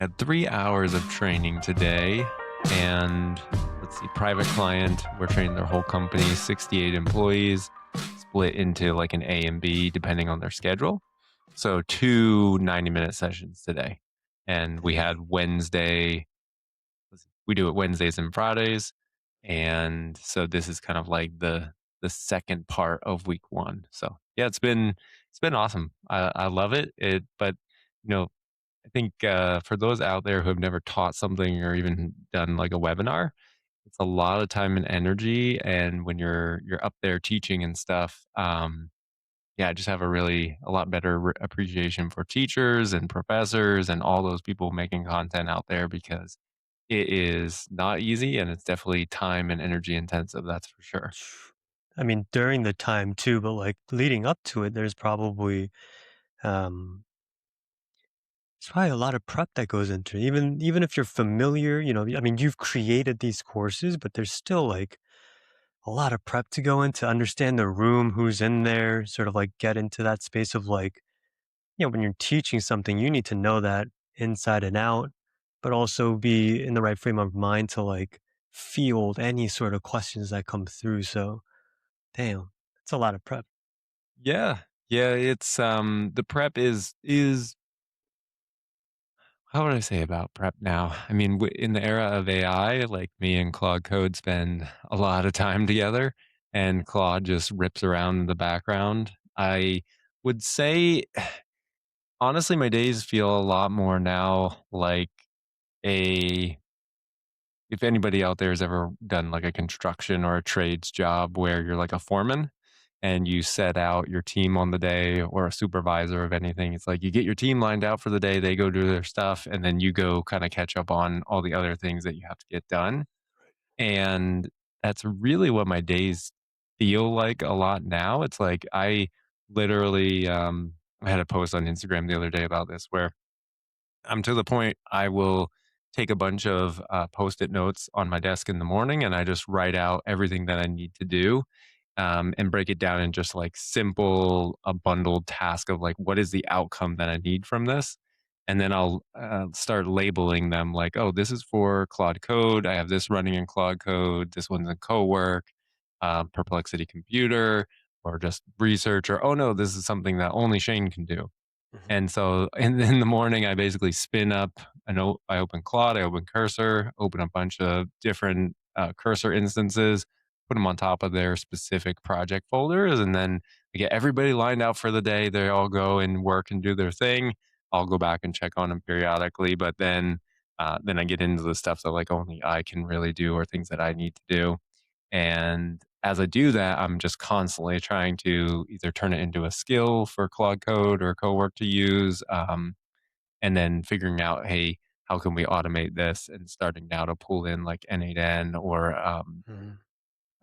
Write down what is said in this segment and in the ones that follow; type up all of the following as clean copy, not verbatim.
Had 3 hours of training today, and let's see, private client, we're training their whole company, 68 employees, split into like an A and B depending on their schedule. So two 90-minute sessions today. And we had Dang. we do it Wednesdays and Fridays. And so this is kind of like the second part of week one. So yeah, it's been awesome. I love it. But you know, I think for those out there who have never taught something or even done like a webinar, it's a lot of time and energy. And when you're up there teaching and stuff, yeah, I just have a lot better appreciation for teachers and professors and all those people making content out there because it is not easy and it's definitely time and energy intensive. That's for sure. I mean, during the time too, but like leading up to it, um, there's probably a lot of prep that goes into it. Even if you're familiar, I mean, you've created these courses, but there's still like a lot of prep to go in to understand the room, who's in there, sort of like get into that space of like, when you're teaching something, you need to know that inside and out, but also be in the right frame of mind to like field any sort of questions that come through. So, damn, it's a lot of prep. Yeah. Yeah, it's the prep is how would I say about prep now? I mean, in the era of AI, like me and Claude Code spend a lot of time together, and Claude just rips around in the background. I would say, honestly, my days feel a lot more now like a if anybody out there has ever done like a construction or a trades job where you're like a foreman and you set out your team on the day or a supervisor of anything, it's like you get your team lined out for the day, they go do their stuff, and then you go kind of catch up on all the other things that you have to get done. And that's really what my days feel like a lot now. It's like I literally, I had a post on Instagram the other day about this where I'm to the point I will take a bunch of post-it notes on my desk in the morning and I just write out everything that I need to do and break it down in just like simple, a bundled task of like, what is the outcome that I need from this? And then I'll start labeling them like, oh, this is for Claude Code. I have this running in Claude Code. This one's in Cowork, Perplexity Computer, or just research. Or, oh no, this is something that only Shane can do. Mhm. And so in the morning, I basically spin up I open Claude, I open Cursor, open a bunch of different Cursor instances, put them on top of their specific project folders, and then I get everybody lined out for the day. They all go and work and do their thing. I'll go back and check on them periodically, but then I get into the stuff that like only I can really do or things that I need to do. And as I do that, I'm just constantly trying to either turn it into a skill for Claude Code or Cowork to use, and then figuring out, hey, how can we automate this? And starting now to pull in like N8N or Mhm.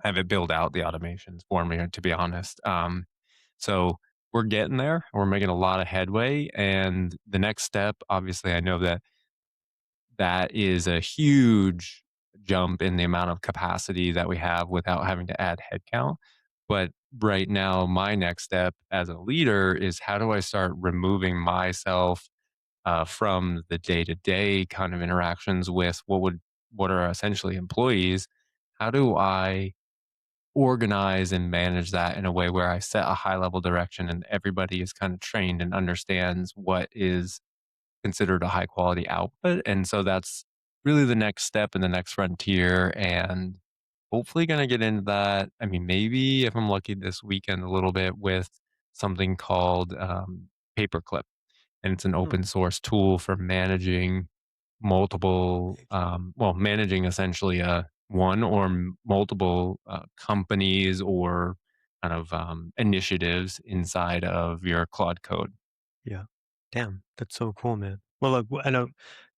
have it build out the automations for me, to be honest. So we're getting there. We're making a lot of headway. And the next step, obviously, I know that that is a huge jump in the amount of capacity that we have without having to add headcount. But right now, my next step as a leader is how do I start removing myself from the day to day kind of interactions with what are essentially employees? How do I organize and manage that in a way where I set a high level direction and everybody is kind of trained and understands what is considered a high quality output. And so that's really the next step and the next frontier. And hopefully going to get into that. I mean, maybe if I'm lucky this weekend a little bit with something called Paperclip. And it's an Hmm. open source tool for managing managing essentially one or multiple companies or kind of initiatives inside of your Claude code. Yeah. Damn, that's so cool, man. Well, look, I know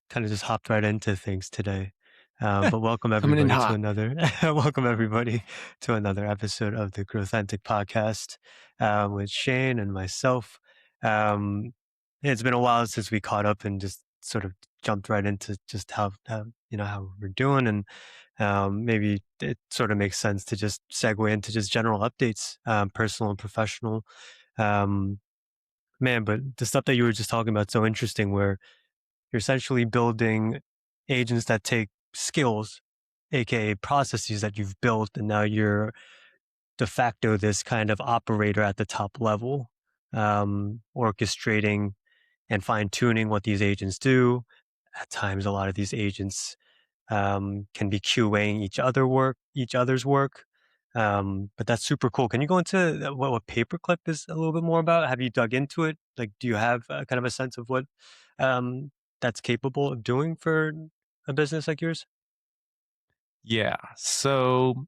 kind of just hopped right into things today, but welcome Coming in everybody to hot. another welcome everybody to another episode of the Growthantic podcast with Shane and myself. Um, yeah, it's been a while since we caught up and just sort of jumped right into just how we're doing, and maybe it sort of makes sense to just segue into just general updates, personal and professional. Um, Man, but the stuff that you were just talking about so interesting where you're essentially building agents that take skills, aka processes that you've built, and now you're de facto this kind of operator at the top level, orchestrating and fine tuning what these agents do. At times, a lot of these agents can be QAing each other's work. But that's super cool. Can you go into what Paperclip is a little bit more about? Have you dug into it? Like, do you have kind of a sense of what um, that's capable of doing for a business like yours? Yeah. So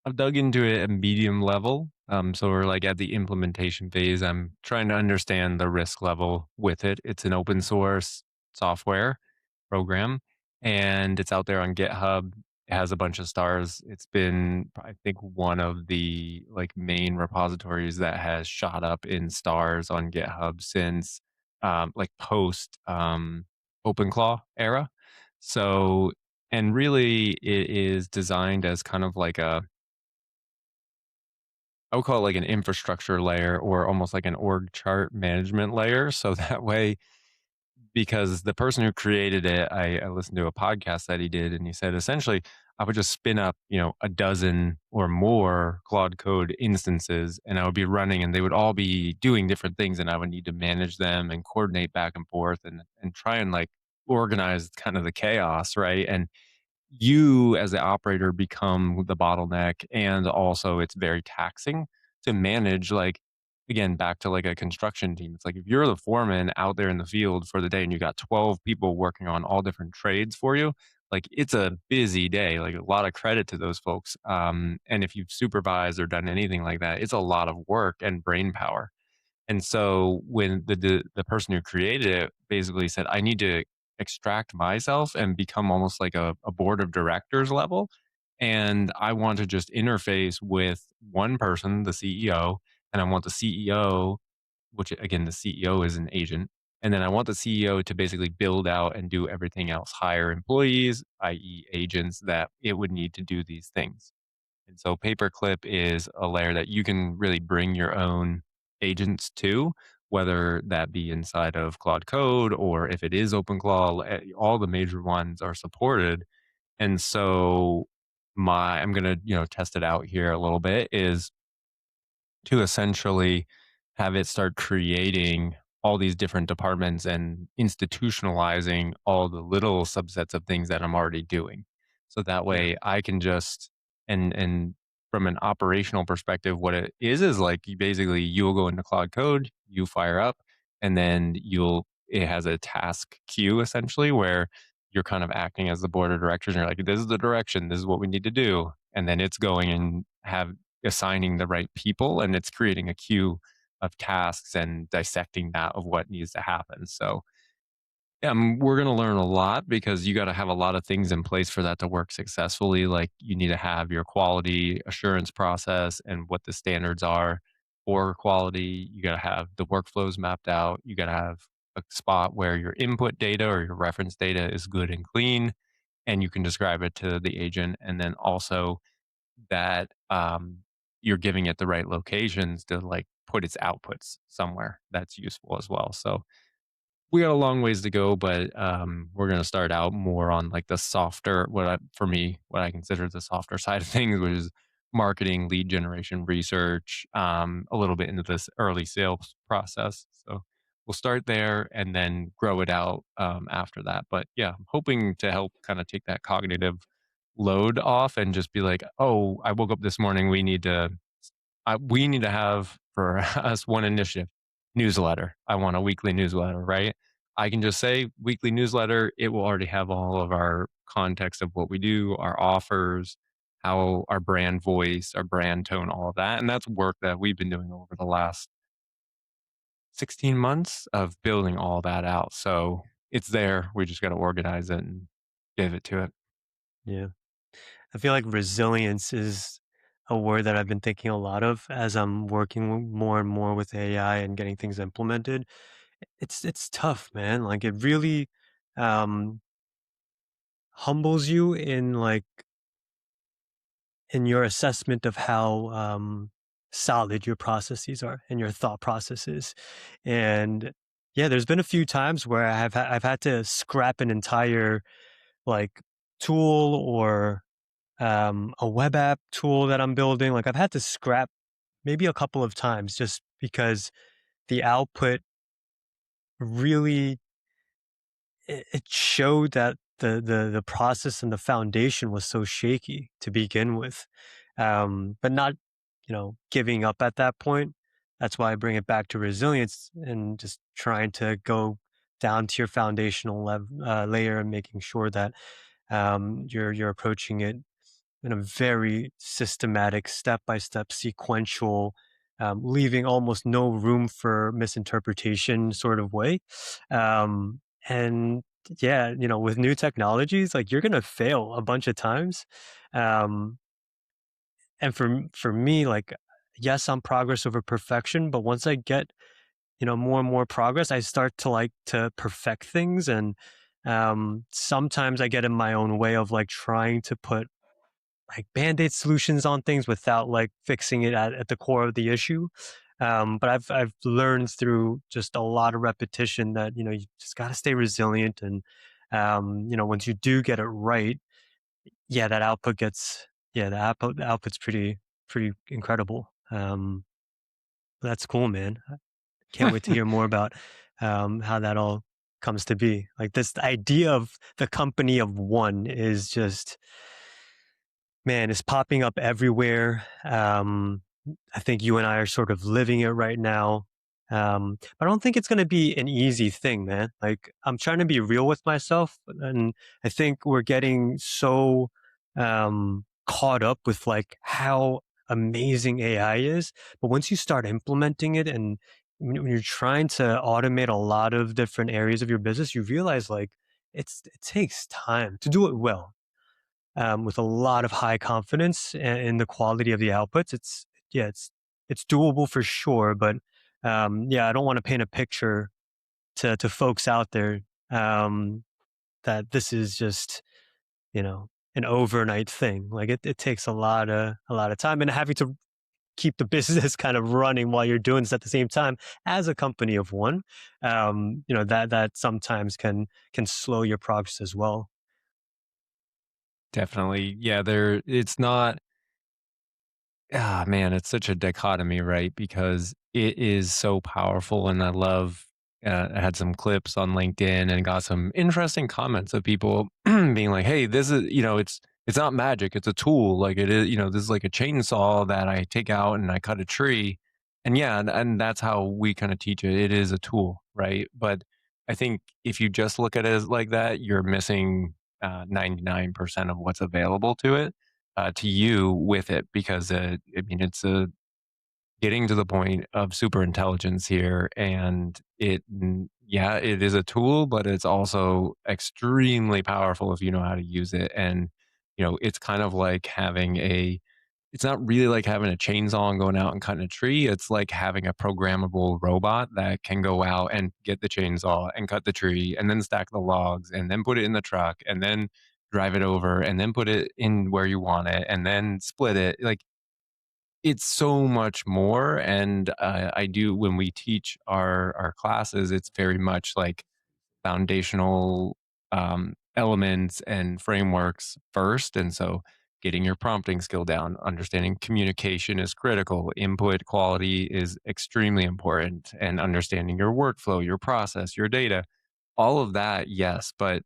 I've dug into it at medium level. So we're like at the implementation phase. I'm trying to understand the risk level with it. It's an open source software program and it's out there on GitHub. It has a bunch of stars. It's been, I think, one of the like main repositories that has shot up in stars on GitHub since like post OpenClaw era. So, and really it is designed as kind of like I would call it like an infrastructure layer or almost like an org chart management layer. So that way, because the person who created it, I listened to a podcast that he did, and he said essentially, I would just spin up, a dozen or more Claude Code instances, and I would be running, and they would all be doing different things, and I would need to manage them and coordinate back and forth, and try and like organize kind of the chaos, right? And you as the operator become the bottleneck, and also it's very taxing to manage, like, again, back to like a construction team. It's like if you're the foreman out there in the field for the day and you got 12 people working on all different trades for you, like it's a busy day, like a lot of credit to those folks. And if you've supervised or done anything like that, it's a lot of work and brain power. And so when the person who created it basically said, I need to extract myself and become almost like a board of directors level. And I want to just interface with one person, the CEO, and I want the CEO, which again, the CEO is an agent. And then I want the CEO to basically build out and do everything else, hire employees, i.e., agents that it would need to do these things. And so Paperclip is a layer that you can really bring your own agents to, whether that be inside of Claude Code or if it is OpenClaw, all the major ones are supported. And so I'm going to, test it out here a little bit is to essentially have it start creating all these different departments and institutionalizing all the little subsets of things that I'm already doing. So that Yeah, way I can just and from an operational perspective, what it is like you basically you'll go into Cloud Code, you fire up, and then it has a task queue essentially where you're kind of acting as the board of directors and you're like, this is the direction, this is what we need to do. And then it's going and assigning the right people and it's creating a queue of tasks and dissecting that of what needs to happen. So we're going to learn a lot because you got to have a lot of things in place for that to work successfully. Like you need to have your quality assurance process and what the standards are for quality. You got to have the workflows mapped out. You got to have a spot where your input data or your reference data is good and clean and you can describe it to the agent. And then also that you're giving it the right locations to like put its outputs somewhere that's useful as well. So we got a long ways to go, but we're gonna start out more on like the softer, for me, what I consider the softer side of things, which is marketing, lead generation, research, a little bit into this early sales process. So we'll start there and then grow it out after that. But yeah, I'm hoping to help kind of take that cognitive load off and just be like, oh, I woke up this morning. We need to have for us one initiative newsletter. I want a weekly newsletter, right? I can just say weekly newsletter. It will already have all of our context of what we do, our offers, how our brand voice, our brand tone, all of that. And that's work that we've been doing over the last 16 months of building all that out. So it's there. We just got to organize it and give it to it. yeah. I feel like resilience is a word that I've been thinking a lot of as I'm working more and more with AI and getting things implemented. It's tough, man. Like it really um humbles you in in your assessment of how solid your processes are and your thought processes. And Yeah, there's been a few times where I've had to scrap an entire, like, tool or, a web app tool that I'm building. Like, I've had to scrap maybe a couple of times just because the output really it showed that the process and the foundation was so shaky to begin with, but not, giving up at that point. That's why I bring it back to resilience and just trying to go down to your foundational layer and making sure that you're approaching it in a very systematic, step by step, sequential, leaving almost no room for misinterpretation sort of way. And yeah, with new technologies, like you're gonna fail a bunch of times. Um, and for me, like, yes, I'm progress over perfection, but once I get more and more progress, I start to like to perfect things, and sometimes I get in my own way of like trying to put like band-aid solutions on things without like fixing it at the core of the issue. But I've learned through just a lot of repetition that you just got to stay resilient, and once you do get it right, yeah, that output gets yeah the output's pretty incredible. That's cool, man. Can't wait to hear more about how that all comes to be. Like this idea of the company of one is just man, it's popping up everywhere. I think you and I are sort of living it right now. But I don't think it's going to be an easy thing, man. Like, I'm trying to be real with myself. And I think we're getting so caught up with like how amazing AI is. But once you start implementing it and when you're trying to automate a lot of different areas of your business, you realize like it takes time to do it well, with a lot of high confidence in the quality of the outputs. Yeah, it's doable for sure, but yeah, I don't want to paint a picture to folks out there that this is just an overnight thing. Like it takes a lot of time, and having to keep the business kind of running while you're doing this at the same time as a company of one. That sometimes can slow your progress as well. Definitely. Yeah, it's not. Ah, man, it's such a dichotomy, right? Because it is so powerful, and I had some clips on LinkedIn and got some interesting comments of people being like, "Hey, this is it's not magic, it's a tool. Like it is, this is like a chainsaw that I take out and I cut a tree." And yeah, and that's how we kind of teach it. It is a tool, right? But I think if you just look at it as like that, you're missing 99% of what's available to you with it because I mean it's getting to the point of super intelligence here, and yeah, it is a tool, but it's also extremely powerful if you know how to use it. And it's kind of like having a it's not really like having a chainsaw and going out and cutting a tree. It's like having a programmable robot that can go out and get the chainsaw and cut the tree and then stack the logs and then put it in the truck and then drive it over and then put it in where you want it and then split it. Like it's so much more. And I do when we teach our classes, it's very much like foundational elements and frameworks first. And so getting your prompting skill down, understanding communication is critical, input quality is extremely important, and understanding your workflow, your process, your data, all of that, yes. But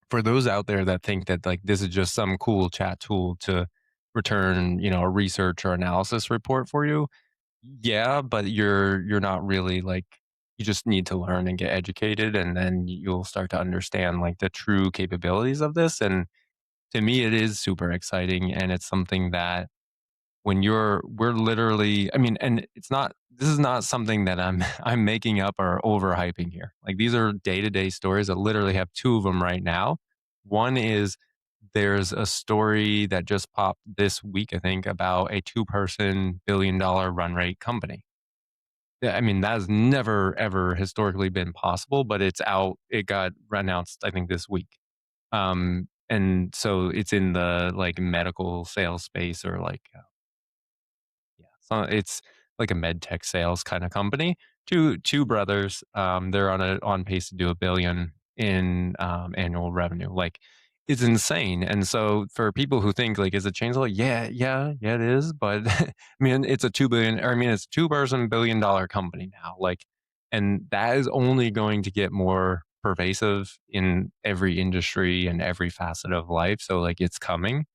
for those out there that think that like this is just some cool chat tool to return, a research or analysis report for you, yeah, but you're not really like you just need to learn and get educated, and then you'll start to understand like the true capabilities of this. And to me, it is super exciting, and it's something that we're literally, I mean, and it's not this is not something that I'm making up or overhyping here. Like these are day-to-day stories. I literally have two of them right now. One is there's a story that just popped this week, I think, about a two-person billion-dollar run rate company. Yeah, I mean, that has never ever historically been possible, but it's out. It got announced, I think, this week. And so it's in the like medical sales space or like yeah, so it's like a med tech sales kind of company. two brothers. They're on pace to do 1 billion in annual revenue. Like, it's insane. And so for people who think like, is it chainsaw? Yeah, yeah, yeah, it is. But I mean, it's a 2 billion. Or I mean, it's $2 billion company now. Like, and that is only going to get more pervasive in every industry and every facet of life. So like, it's coming.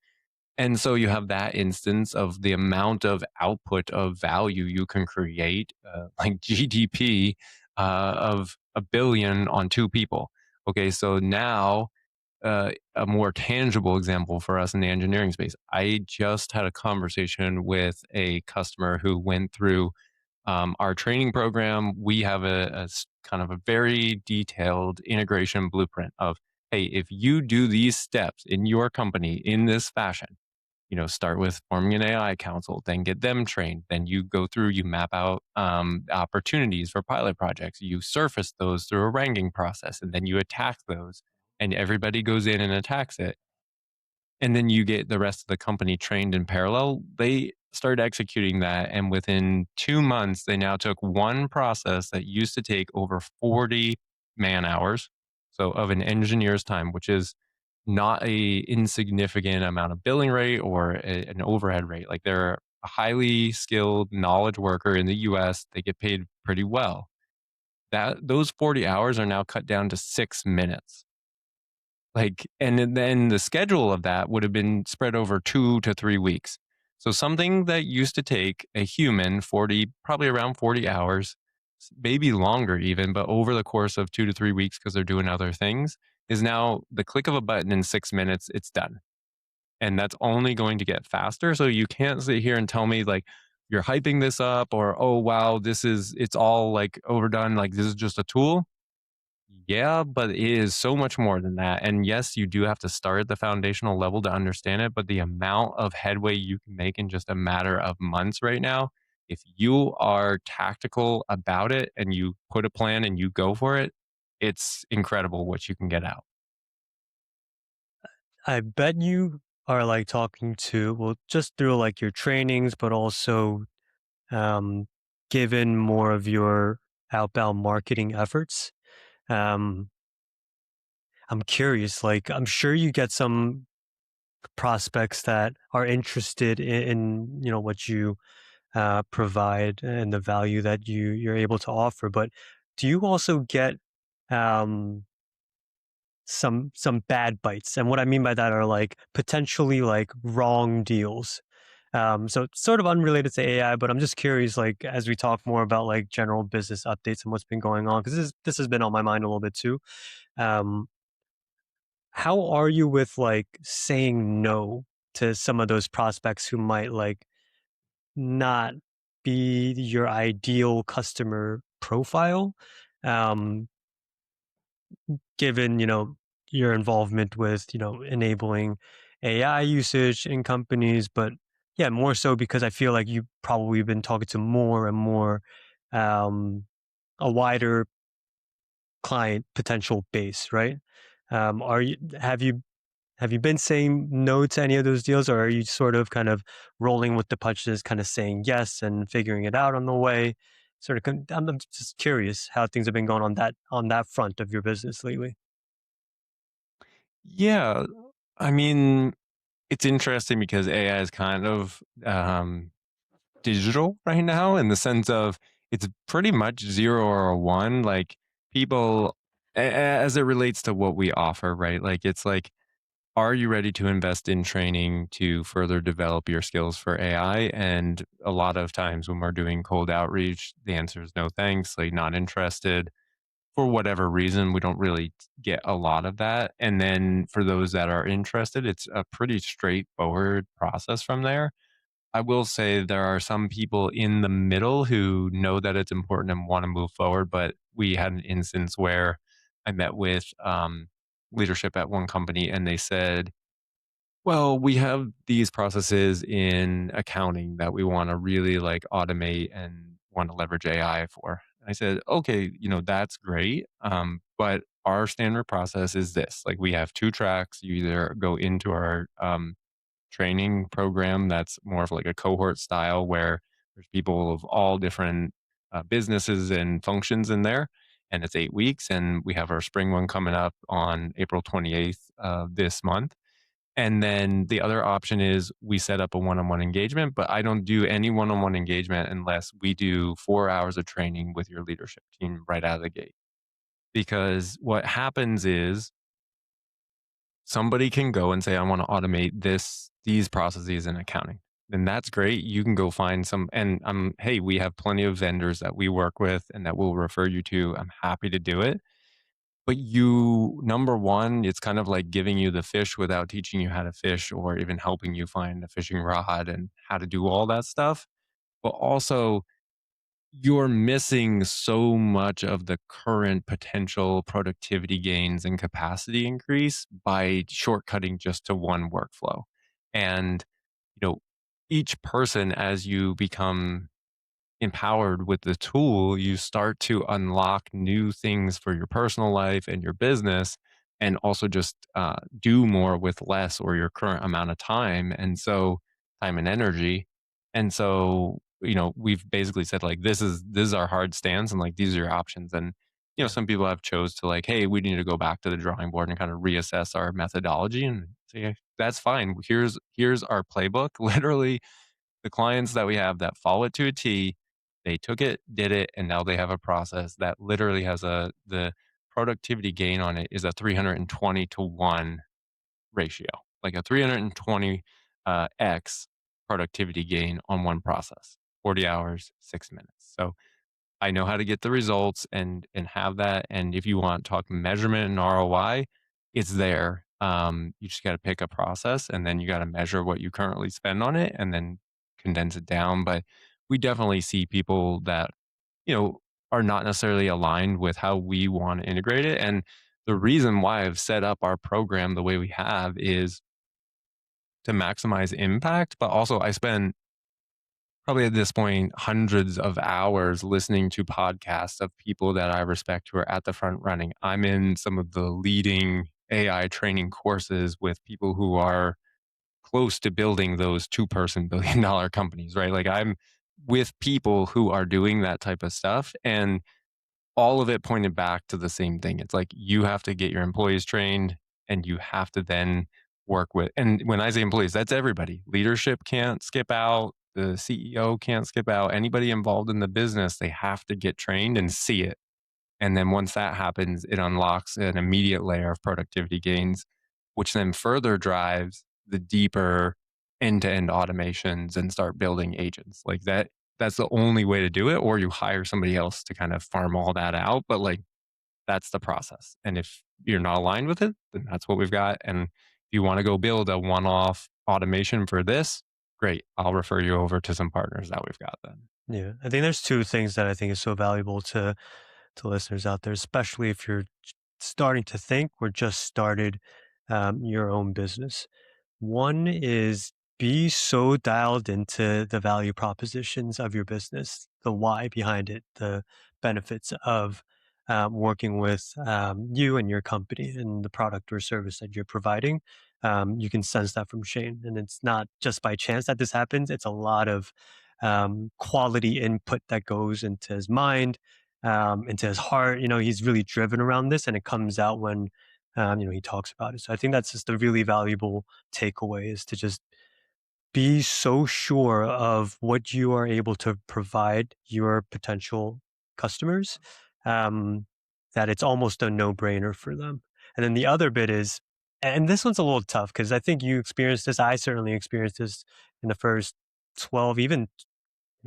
And so you have that instance of the amount of output of value you can create, like GDP of 1 billion on two people. Okay, so now a more tangible example for us in the engineering space. I just had a conversation with a customer who went through our training program. We have kind of a very detailed integration blueprint of, hey, if you do these steps in your company in this fashion, start with forming an AI council, then get them trained. Then you go through, you map out opportunities for pilot projects. You surface those through a ranking process, and then you attack those, and everybody goes in and attacks it. And then you get the rest of the company trained in parallel. They started executing that. And within 2 months, they now took one process that used to take over 40 man hours. So, of an engineer's time, which is not a insignificant amount of billing rate or an overhead rate. Like, they're a highly skilled knowledge worker in the US. They get paid pretty well. Those 40 hours are now cut down to 6 minutes. Like, and then the schedule of that would have been spread over 2 to 3 weeks. So something that used to take a human 40, probably around 40 hours, maybe longer even, but over the course of 2 to 3 weeks because they're doing other things, is now the click of a button in 6 minutes, it's done. And that's only going to get faster. So you can't sit here and tell me like you're hyping this up, or, oh wow, it's all like overdone, like this is just a tool. Yeah, but it is so much more than that. And yes, you do have to start at the foundational level to understand it, but the amount of headway you can make in just a matter of months right now, if you are tactical about it and you put a plan and you go for it, it's incredible what you can get out. I bet you are like talking to, well, just through like your trainings, but also um, given more of your outbound marketing efforts. Um, I'm curious, like, I'm sure you get some prospects that are interested in what you provide and the value that you're able to offer. But do you also get um, some bad bites? And what I mean by that are like potentially like wrong deals. So it's sort of unrelated to AI, but I'm just curious, like as we talk more about like general business updates and what's been going on, because this has been on my mind a little bit too. Um, how are you with like saying no to some of those prospects who might like not be your ideal customer profile, um, given, your involvement with, enabling AI usage in companies, but yeah, more so because I feel like you've probably been talking to more and more, um, a wider client potential base, right? Are you have you been saying no to any of those deals, or are you sort of kind of rolling with the punches, kind of saying yes and figuring it out on the way? I'm just curious how things have been going on that front of your business lately. Yeah. I mean, it's interesting because AI is kind of digital right now in the sense of it's pretty much zero or a one. Like, people, as it relates to what we offer, right? Like, it's like, are you ready to invest in training to further develop your skills for AI? And a lot of times when we're doing cold outreach, the answer is no thanks, like not interested. For whatever reason, we don't really get a lot of that. And then for those that are interested, it's a pretty straightforward process from there. I will say there are some people in the middle who know that it's important and want to move forward. But we had an instance where I met with leadership at one company, and they said, well, we have these processes in accounting that we want to really like automate and want to leverage AI for. And I said, okay, that's great. But our standard process is this: like, we have two tracks. You either go into our training program that's more of like a cohort style where there's people of all different businesses and functions in there, and it's 8 weeks. And we have our spring one coming up on April 28th of this month. And then the other option is we set up a one on one engagement, but I don't do any one on one engagement unless we do 4 hours of training with your leadership team right out of the gate. Because what happens is somebody can go and say, I want to automate these processes in accounting. Then that's great. You can go find some, and hey, we have plenty of vendors that we work with and that we'll refer you to. I'm happy to do it. But number one, it's kind of like giving you the fish without teaching you how to fish or even helping you find a fishing rod and how to do all that stuff. But also, you're missing so much of the current potential productivity gains and capacity increase by shortcutting just to one workflow. And, you know, each person, as you become empowered with the tool, you start to unlock new things for your personal life and your business, and also just do more with less or your current amount of time. And so, time and energy. And so, we've basically said like, this is our hard stance, and like, these are your options. And, Yeah. some people have chose to like, hey, we need to go back to the drawing board and kind of reassess our methodology and say, "Hey, that's fine. Here's our playbook." Literally, the clients that we have that follow it to a T, they took it, did it, and now they have a process that literally has the productivity gain on it is a 320 to 1 ratio, like a 320 x productivity gain on one process, 40 hours, 6 minutes. So I know how to get the results and have that. And if you want to talk measurement and ROI, it's there. You just got to pick a process and then you got to measure what you currently spend on it and then condense it down. But we definitely see people that, you know, are not necessarily aligned with how we want to integrate it. And the reason why I've set up our program the way we have is to maximize impact, but also I spend probably at this point hundreds of hours listening to podcasts of people that I respect who are at the front running. I'm in some of the leading AI training courses with people who are close to building those two-person billion-dollar companies, right? Like I'm with people who are doing that type of stuff, and all of it pointed back to the same thing. It's like you have to get your employees trained and you have to then work with, and when I say employees, that's everybody. Leadership can't skip out, the CEO can't skip out, anybody involved in the business, they have to get trained and see it. And then once that happens, it unlocks an immediate layer of productivity gains, which then further drives the deeper end-to-end automations and start building agents. Like that's the only way to do it, or you hire somebody else to kind of farm all that out. But like that's the process. And if you're not aligned with it, then that's what we've got. And if you want to go build a one-off automation for this, great. I'll refer you over to some partners that we've got then. Yeah. I think there's two things that I think is so valuable to listeners out there, especially if you're starting to think or just started your own business. One is be so dialed into the value propositions of your business, the why behind it, the benefits of working with you and your company and the product or service that you're providing. You can sense that from Shane. And it's not just by chance that this happens, it's a lot of quality input that goes into his mind, into his heart. He's really driven around this, and it comes out when he talks about it. So I think that's just a really valuable takeaway, is to just be so sure of what you are able to provide your potential customers, um, that it's almost a no-brainer for them. And then the other bit is, and this one's a little tough because I think you experienced this. I certainly experienced this in the first 12, even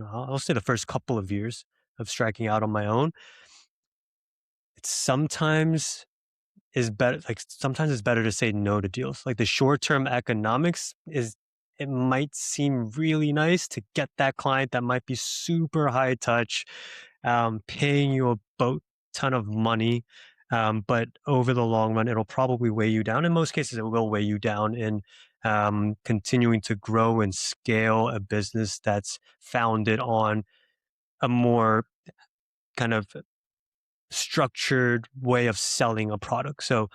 I'll say the first couple of years of striking out on my own. It's sometimes it's better to say no to deals. Like the short-term economics it might seem really nice to get that client that might be super high touch, paying you a boat ton of money. But over the long run, it'll probably weigh you down. In most cases, it will weigh you down in continuing to grow and scale a business that's founded on a more kind of structured way of selling a product. So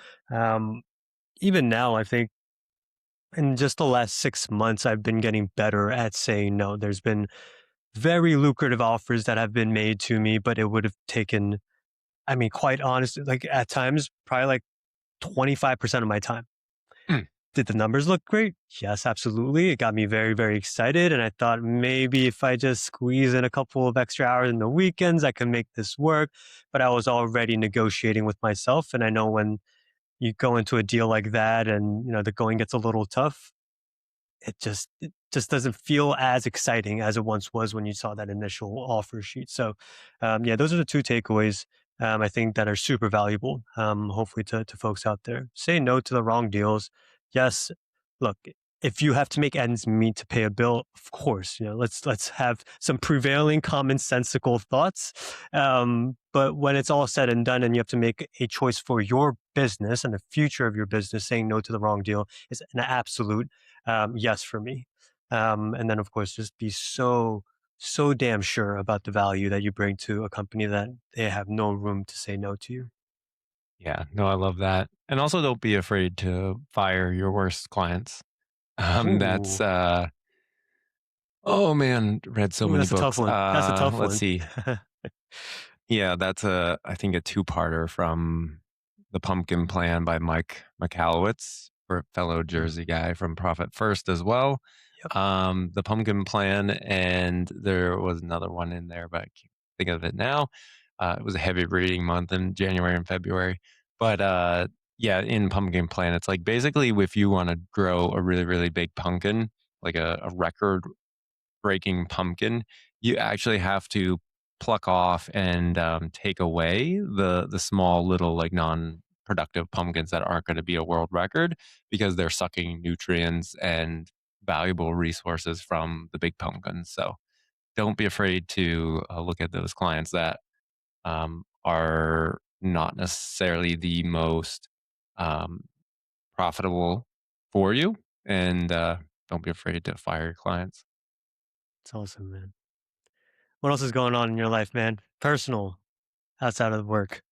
even now, I think in just the last 6 months, I've been getting better at saying no. There's been very lucrative offers that have been made to me, but it would have taken, I mean, quite honestly, like at times, probably like 25% of my time. Mm, Did the numbers look great? Yes, absolutely. It got me very, very excited. And I thought maybe if I just squeeze in a couple of extra hours in the weekends, I can make this work. But I was already negotiating with myself. And I know when you go into a deal like that and, the going gets a little tough, it just doesn't feel as exciting as it once was when you saw that initial offer sheet. So, yeah, those are the two takeaways I think that are super valuable. Hopefully to folks out there, say no to the wrong deals. Yes, look, if you have to make ends meet to pay a bill, of course, let's have some prevailing commonsensical thoughts. But when it's all said and done, and you have to make a choice for your business and the future of your business, saying no to the wrong deal is an absolute yes for me. And then, of course, just be so damn sure about the value that you bring to a company that they have no room to say no to you. yeah, no, I love that. And also don't be afraid to fire your worst clients. That's Ooh, oh man, read so ooh, many that's a tough books. one. That's a tough Let's one. see. Yeah, that's a I think a two-parter from The Pumpkin Plan by Mike Michalowicz, for a fellow Mm, Jersey guy from Profit First as well. yep. The Pumpkin Plan, and there was another one in there, but I can't think of it now. It was a heavy reading month in January and February. But yeah, in Pumpkin Plan, it's like basically if you want to grow a really, really big pumpkin, like a record breaking pumpkin, you actually have to pluck off and take away the small little like non-productive pumpkins that aren't going to be a world record because they're sucking nutrients and valuable resources from the big pumpkins. So don't be afraid to look at those clients that are not necessarily the most um, profitable for you, and don't be afraid to fire your clients. It's awesome, man. What else is going on in your life, man? Personal, outside of work.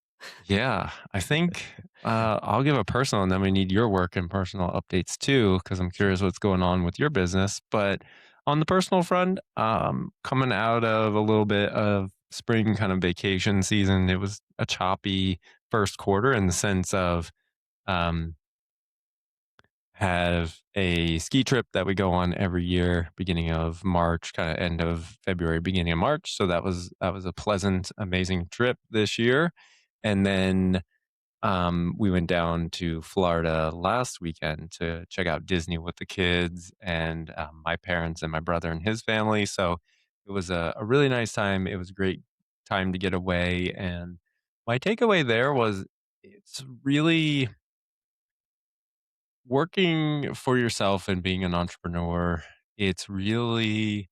Yeah, I think I'll give a personal, and then we need your work and personal updates too, because I'm Sure. curious what's going on with your business. But on the personal front, coming out of a little bit of spring kind of vacation season, it was a choppy first quarter in the sense of um, have a ski trip that we go on every year, beginning of March, kind of end of February, beginning of March. So that was a pleasant, amazing trip this year, and then we went down to Florida last weekend to check out Disney with the kids and my parents and my brother and his family. So it was a really nice time. It was a great time to get away. And my takeaway there was it's really working for yourself and being an entrepreneur. It's really,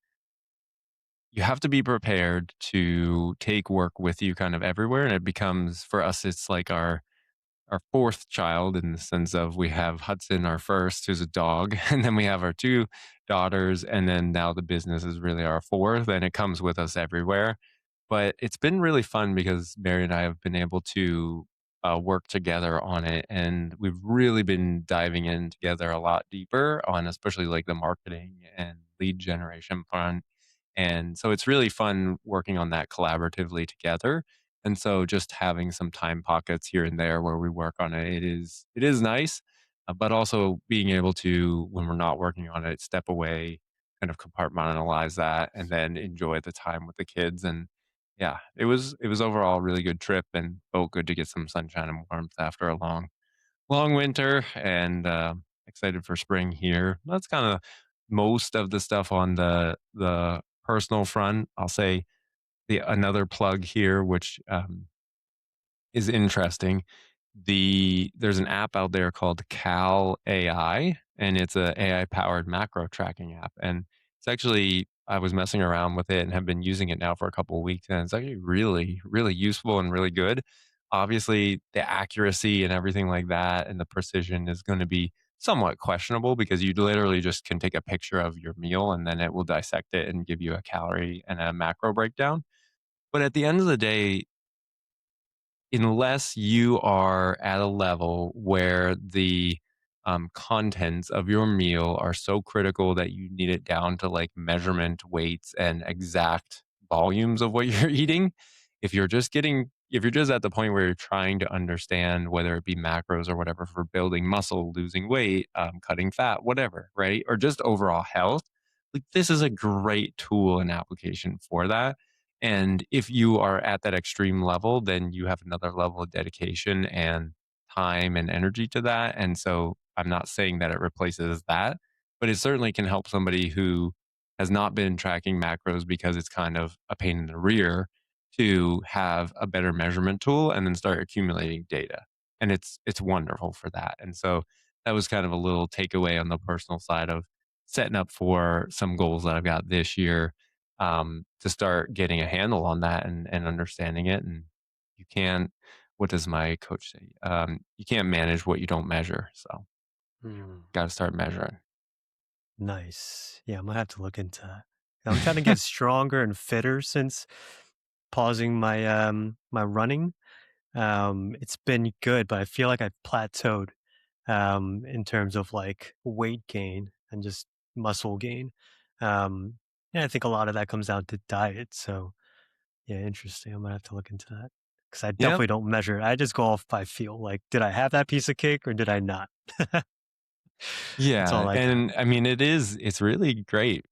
you have to be prepared to take work with you kind of everywhere. And it becomes, for us, it's like our fourth child in the sense of we have Hudson, our first, who's a dog, and then we have our two daughters, and then now the business is really our fourth, and it comes with us everywhere. But it's been really fun because Mary and I have been able to work together on it, and we've really been diving in together a lot deeper on, especially like the marketing and lead generation front. And so it's really fun working on that collaboratively together. And so just having some time pockets here and there where we work on it, it is nice, but also being able to, when we're not working on it, step away, kind of compartmentalize that, and then enjoy the time with the kids. And yeah, it was overall a really good trip, and felt good to get some sunshine and warmth after a long winter, and excited for spring here. That's kind of most of the stuff on the personal front. I'll say another plug here, which is interesting. There's an app out there called Cal AI, and it's a AI powered macro tracking app. And it's actually, I was messing around with it and have been using it now for a couple of weeks, and it's actually really, really useful and really good. Obviously, the accuracy and everything like that and the precision is going to be somewhat questionable because you literally just can take a picture of your meal and then it will dissect it and give you a calorie and a macro breakdown. But at the end of the day, unless you are at a level where the contents of your meal are so critical that you need it down to like measurement weights and exact volumes of what you're eating. If you're just at the point where you're trying to understand whether it be macros or whatever for building muscle, losing weight, cutting fat, whatever, right? Or just overall health, like this is a great tool and application for that. And if you are at that extreme level, then you have another level of dedication and time and energy to that. And so I'm not saying that it replaces that, but it certainly can help somebody who has not been tracking macros because it's kind of a pain in the rear to have a better measurement tool and then start accumulating data. And it's wonderful for that. And so that was kind of a little takeaway on the personal side of setting up for some goals that I've got this year, to start getting a handle on that and understanding it. And you can't, what does my coach say? You can't manage what you don't measure. So Mm, got to start measuring. nice. Yeah, I'm gonna have to look into that. I'm trying to get stronger and fitter since pausing my running. It's been good, but I feel like I've plateaued in terms of like weight gain and just muscle gain. Um, and I think a lot of that comes down to diet. So yeah, interesting. I'm gonna have to look into that because I Yep. definitely don't measure. I just go off by feel. Like, did I have that piece of cake or did I not? That's all Yeah. I got. And I mean, it's really great.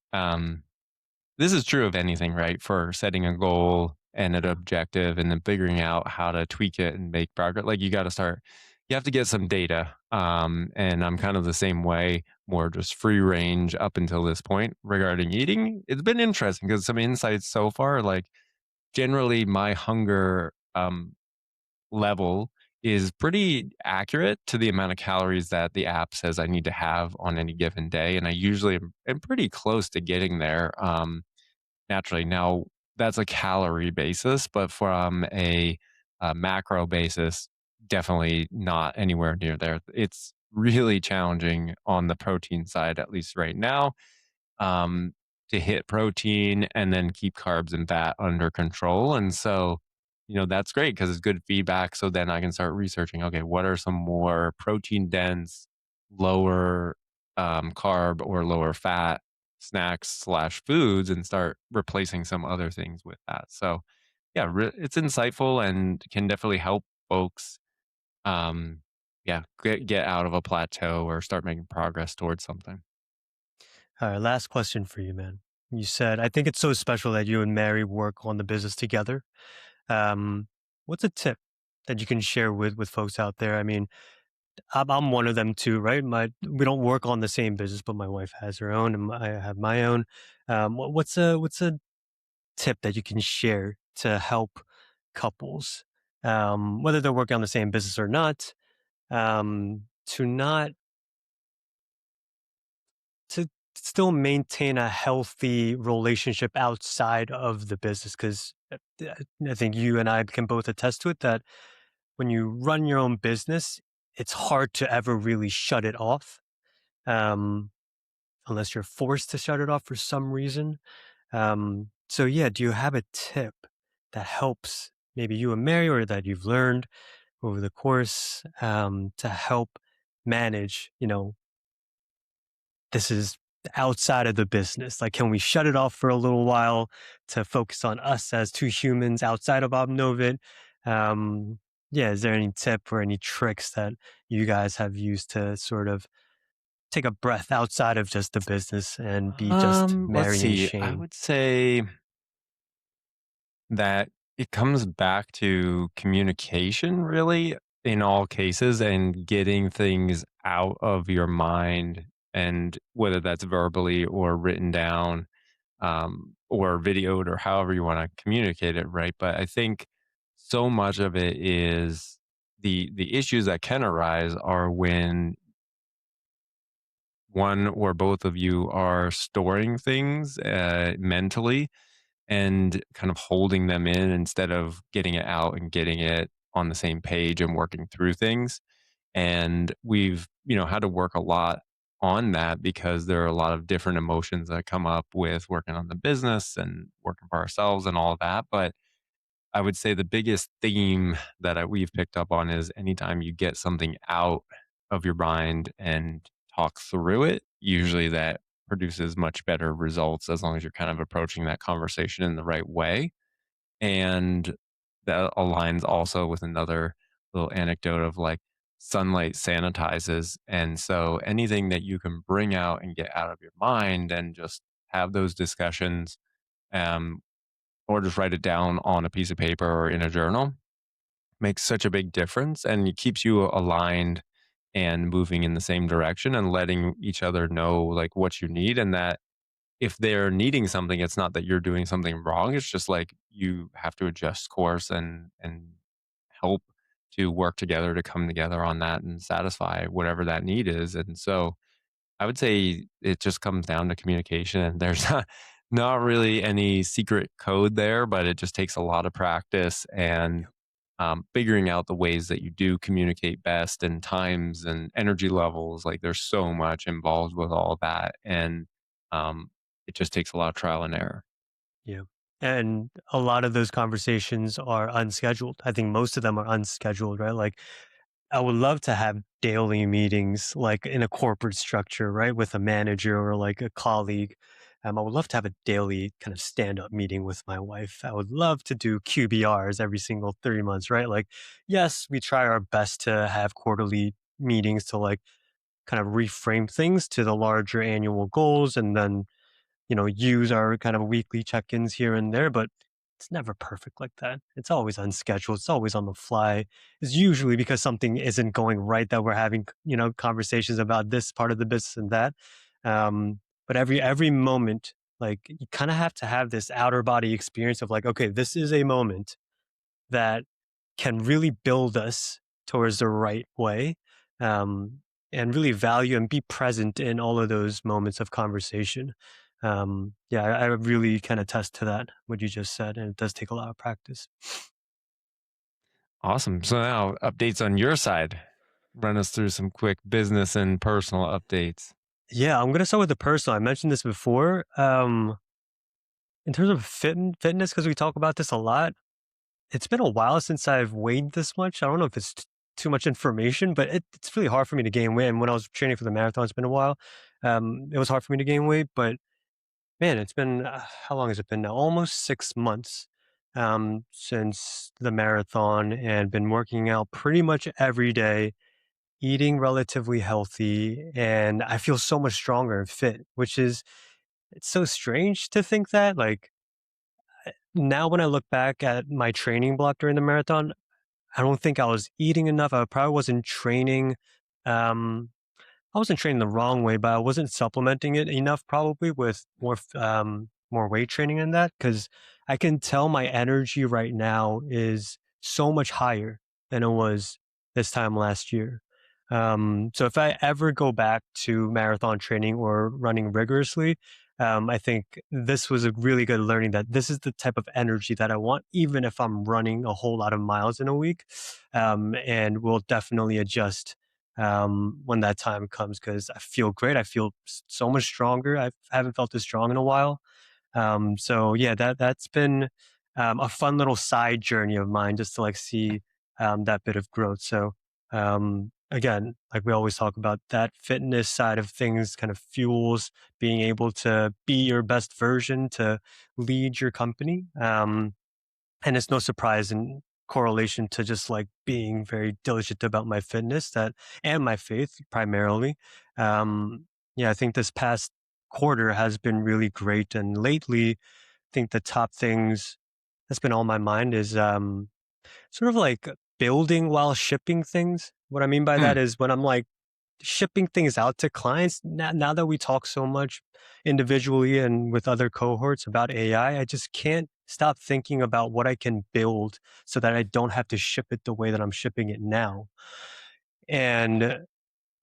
This is true of anything, right? For setting a goal and an objective and then figuring out how to tweak it and make progress. Like you got to start, you have to get some data. And I'm kind of the same way, more just free range up until this point regarding eating. It's been interesting because some insights so far, like generally my hunger level is pretty accurate to the amount of calories that the app says I need to have on any given day. And I usually am pretty close to getting there. Naturally. Now, that's a calorie basis, but from a macro basis, definitely not anywhere near there. It's really challenging on the protein side, at least right now, um, to hit protein and then keep carbs and fat under control. And so, that's great because it's good feedback. So then I can start researching, okay, what are some more protein dense, lower carb or lower fat snacks slash foods and start replacing some other things with that. So yeah, it's insightful and can definitely help folks, um, yeah, get out of a plateau or start making progress towards something. All right, last question for you, man. You said I think it's so special that you and Mary work on the business together. Um, what's a tip that you can share with folks out there? I mean, I'm one of them too, right? My we don't work on the same business, but my wife has her own, and I have my own. What's a tip that you can share to help couples, whether they're working on the same business or not, to not to still maintain a healthy relationship outside of the business? Because I think you and I can both attest to it that when you run your own business, it's hard to ever really shut it off. Um, unless you're forced to shut it off for some reason. So yeah, do you have a tip that helps maybe you and Mary or that you've learned over the course to help manage, this is outside of the business? Like, can we shut it off for a little while to focus on us as two humans outside of Obnovit? Yeah, is there any tip or any tricks that you guys have used to sort of take a breath outside of just the business and be just Let's Mary and see. I Shane? would say that it comes back to communication really in all cases and getting things out of your mind, and whether that's verbally or written down, or videoed or however you want to communicate it, right? But I think so much of it is the issues that can arise are when one or both of you are storing things mentally and kind of holding them in instead of getting it out and getting it on the same page and working through things. And we've, had to work a lot on that because there are a lot of different emotions that come up with working on the business and working for ourselves and all of that. But I would say the biggest theme that we've picked up on is anytime you get something out of your mind and talk through it, usually that produces much better results as long as you're kind of approaching that conversation in the right way. And that aligns also with another little anecdote of like sunlight sanitizes. And so anything that you can bring out and get out of your mind and just have those discussions, um, or just write it down on a piece of paper or in a journal makes such a big difference, and it keeps you aligned and moving in the same direction and letting each other know like what you need, and that if they're needing something, it's not that you're doing something wrong. It's just like you have to adjust course and help to work together to come together on that and satisfy whatever that need is. And so I would say it just comes down to communication, and there's not really any secret code there, but it just takes a lot of practice and figuring out the ways that you do communicate best and times and energy levels. Like there's so much involved with all that, and it just takes a lot of trial and error. Yeah. And a lot of those conversations are unscheduled. I think most of them are unscheduled, right? Like I would love to have daily meetings like in a corporate structure, right? With a manager or like a colleague. I would love to have a daily kind of stand up meeting with my wife. I would love to do QBRs every single 3 months, right? Like, yes, we try our best to have quarterly meetings to like kind of reframe things to the larger annual goals and then use our kind of weekly check-ins here and there, but it's never perfect like that. It's always unscheduled. It's always on the fly. It's usually because something isn't going right that we're having, conversations about this part of the business and that. But every moment, like you kind of have to have this outer body experience of like, okay, this is a moment that can really build us towards the right way, um, and really value and be present in all of those moments of conversation. Yeah, I really kind of test to that, what you just said, and it does take a lot of practice. Awesome. So now updates on your side. Run us through some quick business and personal updates. Yeah, I'm going to start with the personal. I mentioned this before. In terms of fitness, because we talk about this a lot, it's been a while since I've weighed this much. I don't know if it's too much information, but it's really hard for me to gain weight. And when I was training for the marathon, it's been a while. It was hard for me to gain weight, but man, it's been how long has it been now? Almost 6 months since the marathon, and been working out pretty much every day, eating relatively healthy, and I feel so much stronger and fit, which is it's so strange to think that like now when I look back at my training block during the marathon, I don't think I was eating enough. I probably wasn't training. Um, I wasn't training the wrong way, but I wasn't supplementing it enough probably with more weight training in that because I can tell my energy right now is so much higher than it was this time last year. So if I ever go back to marathon training or running rigorously, I think this was a really good learning that this is the type of energy that I want, even if I'm running a whole lot of miles in a week, and will definitely adjust when that time comes because I feel great. I feel so much stronger. I haven't felt this strong in a while. So yeah, that's been a fun little side journey of mine just to like see that bit of growth. So again, like we always talk about, that fitness side of things kind of fuels being able to be your best version to lead your company. And it's no surprise in correlation to just like being very diligent about my fitness that and my faith primarily. Yeah, I think this past quarter has been really great. And lately, I think the top things that's been on my mind is sort of like building while shipping things. What I mean by that Hmm. is when I'm like shipping things out to clients, now that we talk so much individually and with other cohorts about AI, I just can't stop thinking about what I can build so that I don't have to ship it the way that I'm shipping it now. And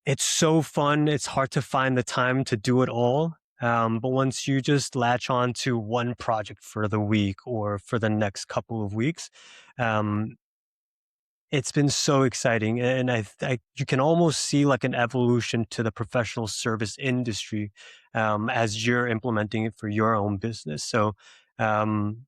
it's so fun. It's hard to find the time to do it all. But once you just latch on to one project for the week or for the next couple of weeks, um, it's been so exciting, and you can almost see like an evolution to the professional service industry as you're implementing it for your own business. So, um,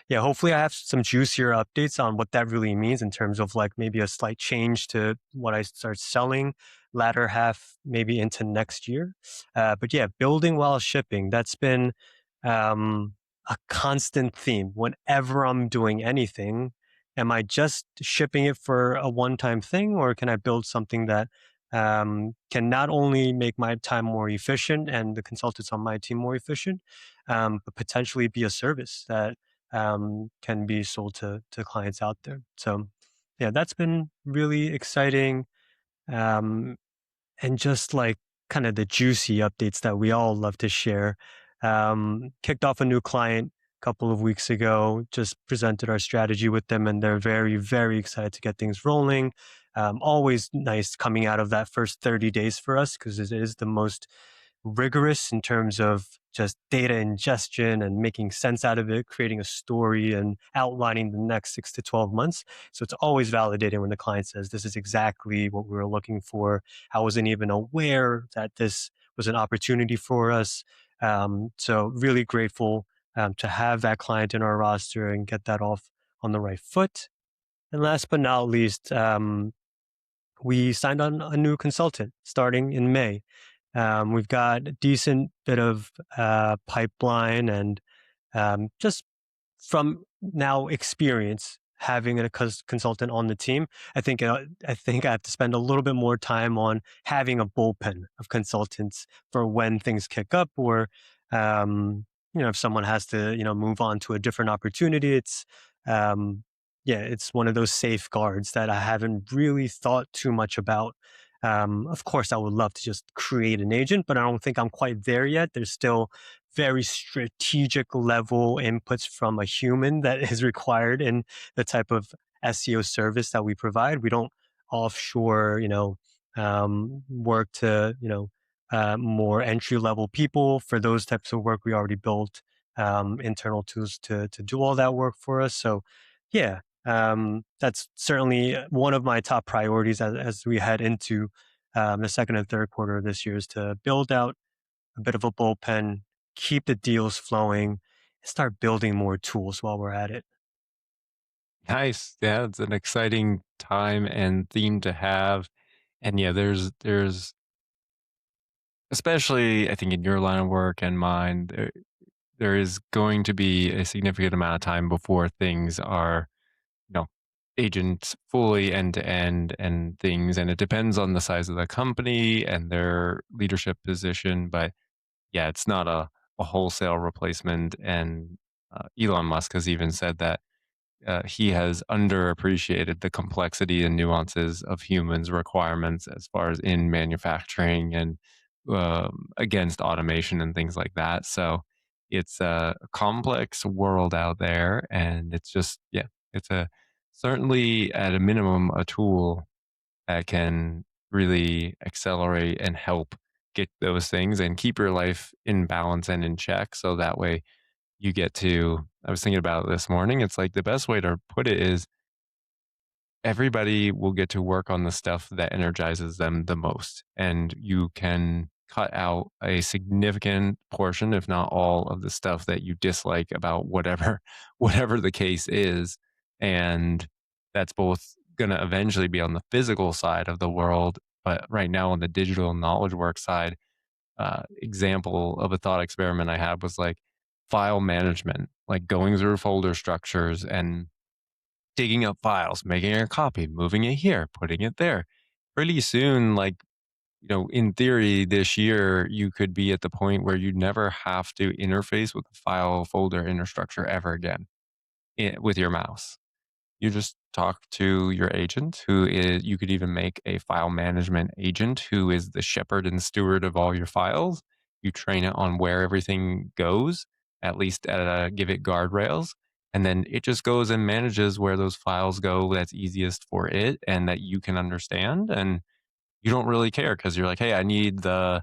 yeah, hopefully I have some juicier updates on what that really means in terms of like maybe a slight change to what I start selling latter half, maybe into next year. But yeah, building while shipping, that's been um, a constant theme. Whenever I'm doing anything, am I just shipping it for a one time thing, or can I build something that can not only make my time more efficient and the consultants on my team more efficient, but potentially be a service that can be sold to clients out there. So, yeah, that's been really exciting. Um, and just like kind of the juicy updates that we all love to share. Kicked off a new client a couple of weeks ago, just presented our strategy with them, and they're very, very excited to get things rolling. Always nice coming out of that first 30 days for us because it is the most rigorous in terms of just data ingestion and making sense out of it, creating a story and outlining the next 6 to 12 months. So it's always validating when the client says, this is exactly what we were looking for. I wasn't even aware that this was an opportunity for us. So really grateful to have that client in our roster and get that off on the right foot. And last but not least, we signed on a new consultant starting in May. We've got a decent bit of pipeline and just from now experience having a consultant on the team, I think I have to spend a little bit more time on having a bullpen of consultants for when things kick up or if someone has to move on to a different opportunity. Um, it's one of those safeguards that I haven't really thought too much about. Of course, I would love to just create an agent, but I don't think I'm quite there yet. There's still very strategic level inputs from a human that is required in the type of SEO service that we provide. We don't offshore, work to, more entry level people. For those types of work, we already built internal tools to do all that work for us. So, yeah, that's certainly one of my top priorities as we head into the second and third quarter of this year is to build out a bit of a bullpen, keep the deals flowing, and start building more tools while we're at it. Nice. Yeah, it's an exciting time and theme to have. And yeah, there's especially I think in your line of work and mine, there is going to be a significant amount of time before things are, you know, agents fully end to end and things. And it depends on the size of the company and their leadership position. But yeah, it's not a wholesale replacement. And Elon Musk has even said that he has underappreciated the complexity and nuances of humans' requirements as far as in manufacturing and against automation and things like that. So it's a complex world out there, and it's just yeah, it's a certainly at a minimum a tool that can really accelerate and help get those things and keep your life in balance and in check. So that way you get to I was thinking about it this morning. It's like the best way to put it is everybody will get to work on the stuff that energizes them the most. And you can cut out a significant portion, if not all, of the stuff that you dislike about whatever whatever the case is. And that's both gonna eventually be on the physical side of the world, but right now on the digital knowledge work side, example of a thought experiment I had was like file management, like going through folder structures and digging up files, making a copy, moving it here, putting it there. Pretty soon, like, in theory, this year, you could be at the point where you never have to interface with the file folder infrastructure ever again with your mouse. You just talk to your agent, who is, you could even make a file management agent who is the shepherd and steward of all your files. You train it on where everything goes, at least give it guardrails. And then it just goes and manages where those files go that's easiest for it and that you can understand. And you don't really care because you're like, hey, I need the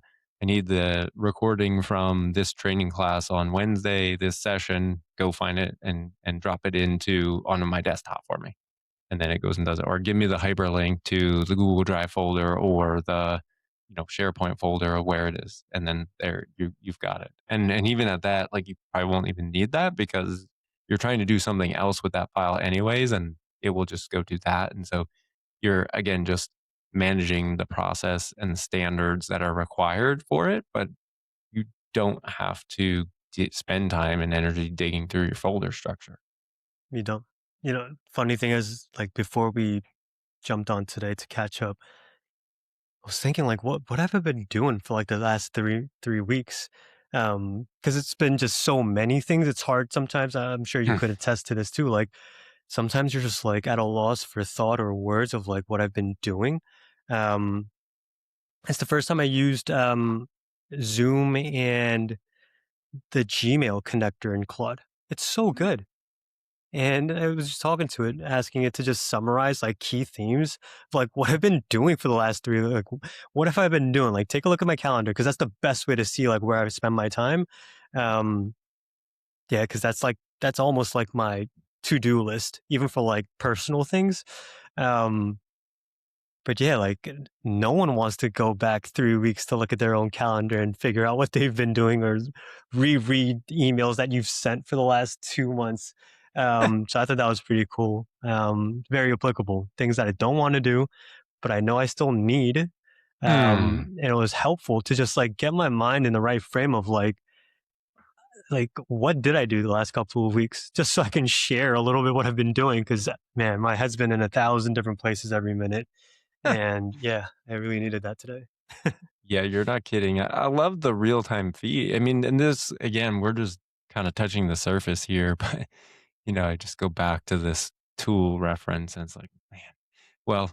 recording from this training class on Wednesday, this session. Go find it and drop it into onto my desktop for me, and then it goes and does it. Or give me the hyperlink to the Google Drive folder or the SharePoint folder of where it is, and then there you've got it. And even at that, like you probably won't even need that because you're trying to do something else with that file anyways, and it will just go do that. And so you're again just managing the process and the standards that are required for it, but you don't have to spend time and energy digging through your folder structure. You don't. Funny thing is, like before we jumped on today to catch up, I was thinking like, what have I been doing for like the last three weeks? Because it's been just so many things. It's hard sometimes. I'm sure you could attest to this too. Like sometimes you're just like at a loss for thought or words of like what I've been doing. Um, it's the first time I used Zoom and the Gmail connector in Claude. It's so good. And I was just talking to it, asking it to just summarize like key themes of like what I've been doing for the last three. Like, what have I been doing? Like, take a look at my calendar because that's the best way to see like where I spend my time. Um, yeah, because that's almost like my to do list, even for like personal things. Um, but yeah, like no one wants to go back 3 weeks to look at their own calendar and figure out what they've been doing or reread emails that you've sent for the last 2 months. So I thought that was pretty cool. Very applicable. Things that I don't want to do, but I know I still need. Hmm. And it was helpful to just like get my mind in the right frame of like what did I do the last couple of weeks, just so I can share a little bit what I've been doing. Because man, my head's been in 1,000 different places every minute and yeah, I really needed that today. Yeah, you're not kidding. I love the real time feed. I mean, and this again, we're just kind of touching the surface here, but I just go back to this tool reference and it's like, man, well,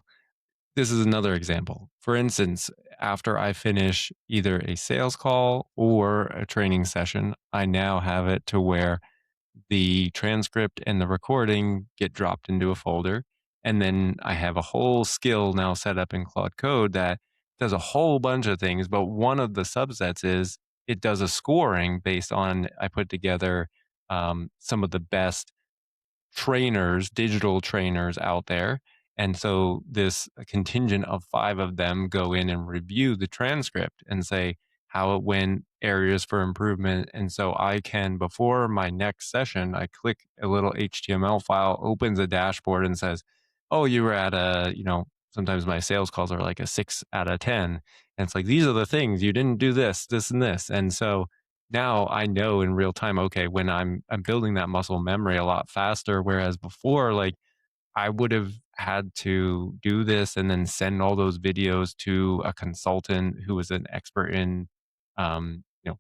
this is another example. For instance, after I finish either a sales call or a training session, I now have it to where the transcript and the recording get dropped into a folder. And then I have a whole skill now set up in Claude Code that does a whole bunch of things. But one of the subsets is it does a scoring based on, I put together some of the best trainers, digital trainers out there. And so this contingent of five of them go in and review the transcript and say how it went, areas for improvement. And so I can, before my next session, I click a little HTML file, opens a dashboard and says, oh, you were at sometimes my sales calls are like a 6 out of 10. And it's like, these are the things you didn't do this, this, and this. And so now I know in real time, okay, when I'm building that muscle memory a lot faster, whereas before, like I would have had to do this and then send all those videos to a consultant who was an expert in,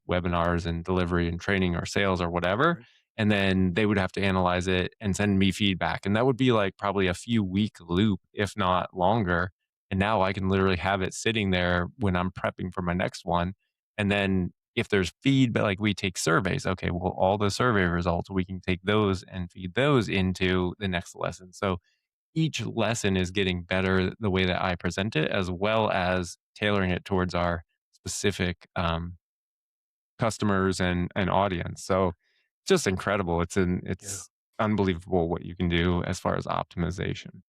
webinars and delivery and training or sales or whatever. Right. And then they would have to analyze it and send me feedback. And that would be like probably a few week loop, if not longer. And now I can literally have it sitting there when I'm prepping for my next one. And then if there's feedback, like we take surveys, okay, well, all the survey results, we can take those and feed those into the next lesson. So each lesson is getting better the way that I present it, as well as tailoring it towards our specific customers and audience. So just incredible. Yeah. It's unbelievable what you can do as far as optimization.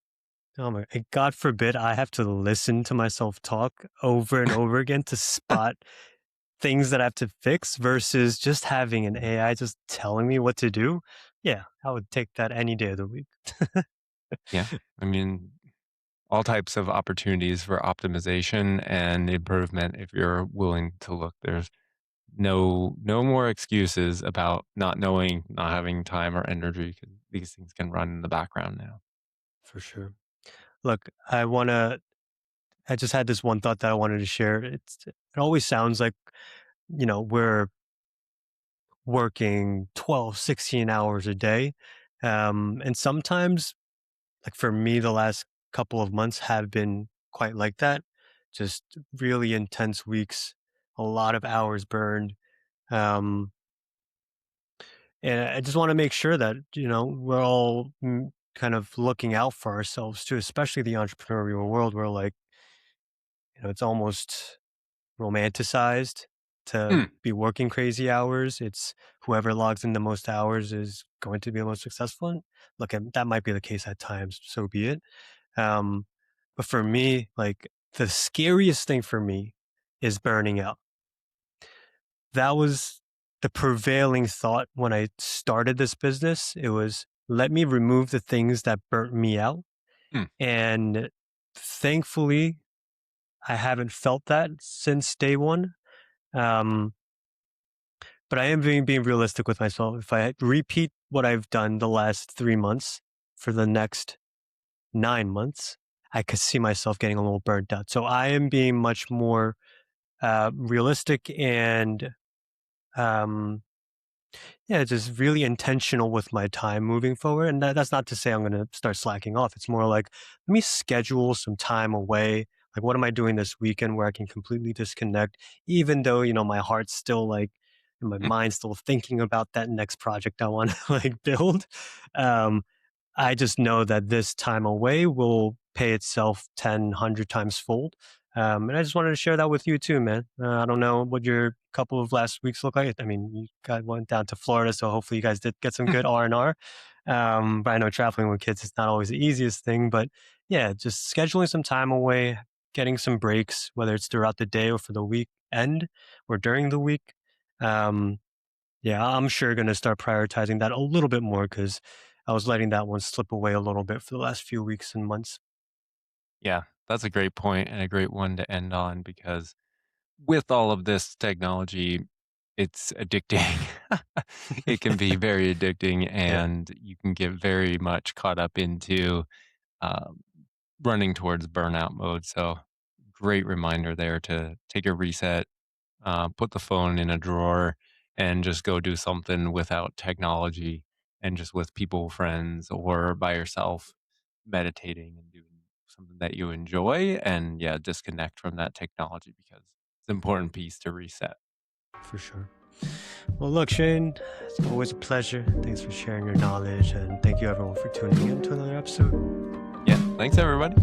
Oh my, and God forbid I have to listen to myself talk over and over again to spot things that I have to fix versus just having an AI just telling me what to do. Yeah, I would take that any day of the week. Yeah, I mean, all types of opportunities for optimization and improvement. If you're willing to look, there's no more excuses about not knowing, not having time or energy, 'cause these things can run in the background now. For sure. Look, I just had this one thought that I wanted to share. It always sounds like, we're working 12, 16 hours a day. And sometimes, like for me, the last couple of months have been quite like that. Just really intense weeks, a lot of hours burned. Um, and I just want to make sure that, we're all kind of looking out for ourselves too, especially the entrepreneurial world where like, it's almost romanticized to Hmm. be working crazy hours. It's whoever logs in the most hours is going to be the most successful. And look, that might be the case at times. So be it. Um, but for me, like the scariest thing for me is burning out. That was the prevailing thought when I started this business. It was let me remove the things that burnt me out. Hmm. And thankfully, I haven't felt that since day one. Um, but I am being realistic with myself. If I repeat what I've done the last 3 months for the next 9 months, I could see myself getting a little burnt out. So I am being much more realistic and um, yeah, just really intentional with my time moving forward. And that's not to say I'm going to start slacking off. It's more like, let me schedule some time away. Like, what am I doing this weekend where I can completely disconnect, even though, my heart's still like, and my mind's still thinking about that next project I want to like build. Um, I just know that this time away will pay itself 10, 100 times fold. And I just wanted to share that with you too, man. I don't know what your couple of last weeks look like. I mean, you guys went down to Florida, so hopefully you guys did get some good R&R. But I know traveling with kids is not always the easiest thing. But yeah, just scheduling some time away, getting some breaks, whether it's throughout the day or for the weekend or during the week. Um, yeah, I'm sure gonna start prioritizing that a little bit more because I was letting that one slip away a little bit for the last few weeks and months. Yeah, that's a great point and a great one to end on because with all of this technology, it's addicting. It can be very addicting, Yeah, and you can get very much caught up into um, running towards burnout mode. So, great reminder there to take a reset, put the phone in a drawer, and just go do something without technology and just with people, friends, or by yourself, meditating and doing something that you enjoy. And yeah, disconnect from that technology because it's an important piece to reset. for sure. Well, look, Shane, it's always a pleasure. Thanks for sharing your knowledge, and thank you everyone for tuning in to another episode. Yeah. Thanks, everybody.